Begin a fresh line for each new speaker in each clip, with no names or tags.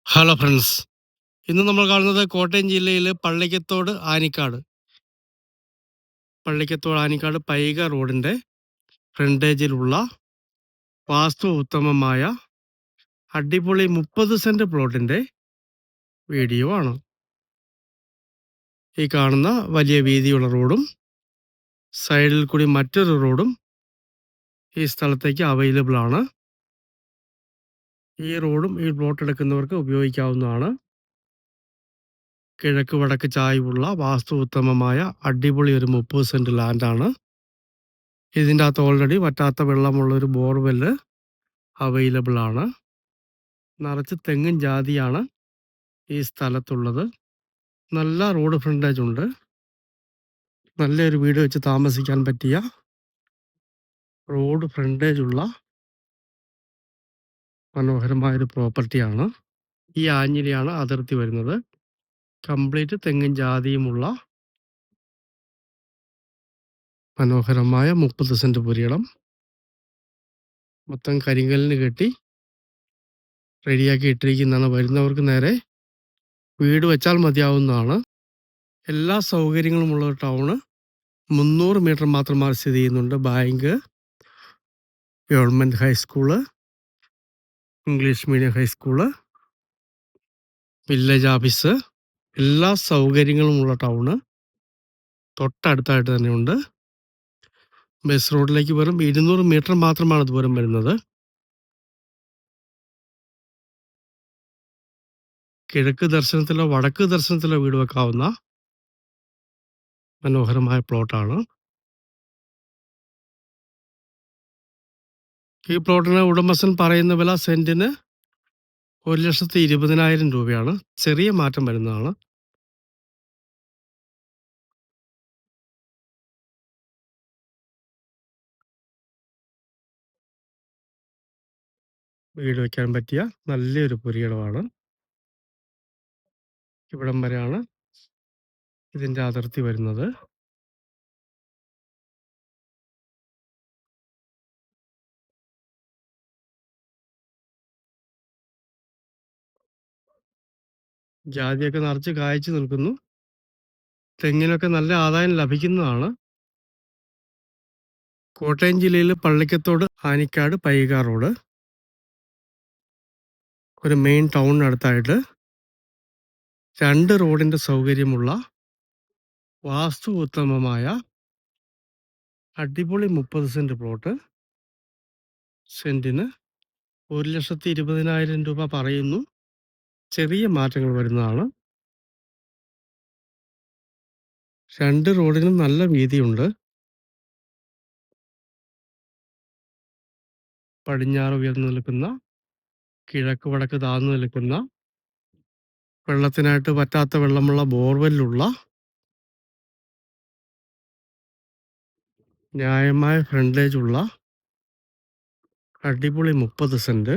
Hello friends. ഇന്ന് നമ്മൾ കാണുന്നത് കോട്ടയം ജില്ലയിലെ പള്ളിക്കത്തോട് ആനിക്കാട് പൈക റോഡിൻ്റെ ഫ്രണ്ടേജിലുള്ള വാസ്തു ഉത്തമമായ അടിപൊളി 30 സെൻറ്റ് പ്ലോട്ടിൻ്റെ വീഡിയോ ആണ്. ഈ കാണുന്ന വലിയ വീതിയുള്ള റോഡും സൈഡിൽ കൂടി മറ്റൊരു റോഡും ഈ സ്ഥലത്തേക്ക് അവൈലബിൾ ആണ്. ഈ റോഡും ഈ പ്ലോട്ട് എടുക്കുന്നവർക്ക് ഉപയോഗിക്കാവുന്നതാണ്. കിഴക്ക് വടക്ക് ചായ്വുള്ള വാസ്തു ഉത്തമമായ അടിപൊളി ഒരു 30 സെൻറ്റ് ലാൻഡാണ്. ഇതിൻ്റെ അകത്ത് ഓൾറെഡി വറ്റാത്ത വെള്ളമുള്ളൊരു ബോർവെല്ല് അവൈലബിൾ ആണ്. നിറച്ച് തെങ്ങും ജാതിയാണ് ഈ സ്ഥലത്തുള്ളത്. നല്ല റോഡ് ഫ്രണ്ടേജ് ഉണ്ട്. നല്ലൊരു വീട് വെച്ച് താമസിക്കാൻ പറ്റിയ റോഡ് ഫ്രണ്ടേജ് ഉള്ള മനോഹരമായൊരു പ്രോപ്പർട്ടിയാണ്. ഈ ആഞ്ഞിലിയാണ് അതിർത്തി വരുന്നത്. കംപ്ലീറ്റ് തെങ്ങും ജാതിയുമുള്ള മനോഹരമായ 30 സെൻറ്റ് പുരിയിടം. മൊത്തം കരിങ്കല്ലിന് കെട്ടി റെഡിയാക്കി ഇട്ടിരിക്കുന്നതാണ്. വരുന്നവർക്ക് നേരെ വീട് വെച്ചാൽ മതിയാവുന്നതാണ്. എല്ലാ സൗകര്യങ്ങളുമുള്ള ഒരു ടൗണ്. 300 മീറ്റർ മാത്രമായി സ്ഥിതി ചെയ്യുന്നുണ്ട്. Bank, government high school, English medium high school, village office, എല്ലാ സൗകര്യങ്ങളുമുള്ള ടൗണ് തൊട്ടടുത്തായിട്ട് തന്നെയുണ്ട്. ബസ് റോഡിലേക്ക് വെറും 200 മീറ്റർ മാത്രമാണ് ദൂരം വരുന്നത്. കിഴക്ക് ദർശനത്തിലോ വടക്ക് ദർശനത്തിലോ വീട് വെക്കാവുന്ന മനോഹരമായ പ്ലോട്ടാണ്. ഈ പ്ലോട്ടിന് ഉടമസ്ഥൻ പറയുന്ന വില സെൻറ്റിന് 1,20,000 രൂപയാണ്. ചെറിയ മാറ്റം വരുന്നതാണ്. വീട് വയ്ക്കാൻ പറ്റിയ നല്ലൊരു പുരയിടമാണ്. ഇവിടം വരെയാണ് ഇതിൻ്റെ അതിർത്തി വരുന്നത്. ജാതിയൊക്കെ നിറച്ച് കായ്ച്ചു നിൽക്കുന്നു. തെങ്ങിനൊക്കെ നല്ല ആദായം ലഭിക്കുന്നതാണ്. കോട്ടയം ജില്ലയിൽ പള്ളിക്കത്തോട് ആനിക്കാട് പൈക റോഡ് ഒരു മെയിൻ ടൗണിനടുത്തായിട്ട് 2 റോഡിൻ്റെ സൗകര്യമുള്ള വാസ്തു ഉത്തമമായ അടിപൊളി 30 സെൻറ്റ് പ്ലോട്ട്. സെൻറ്റിന് 1,20,000 രൂപ പറയുന്നു. ചെറിയ മാറ്റങ്ങൾ വരുന്നതാണ്. 2 റോഡിനും നല്ല വീതിയുണ്ട്. പടിഞ്ഞാറ് ഉയർന്നു നിൽക്കുന്ന, കിഴക്ക് വടക്ക് താഴ്ന്നു നിൽക്കുന്ന, വെള്ളത്തിനായിട്ട് പറ്റാത്ത വെള്ളമുള്ള ബോർവെല്ലുള്ള ന്യായമായ ഫ്രണ്ടേജുള്ള അടിപൊളി 30 സെൻറ്റ്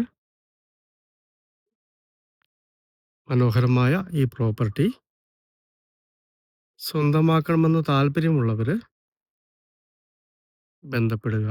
മനോഹരമായ ഈ പ്രോപ്പർട്ടി സ്വന്തമാക്കണമെന്ന് താല്പര്യമുള്ളവർ ബന്ധപ്പെടുക.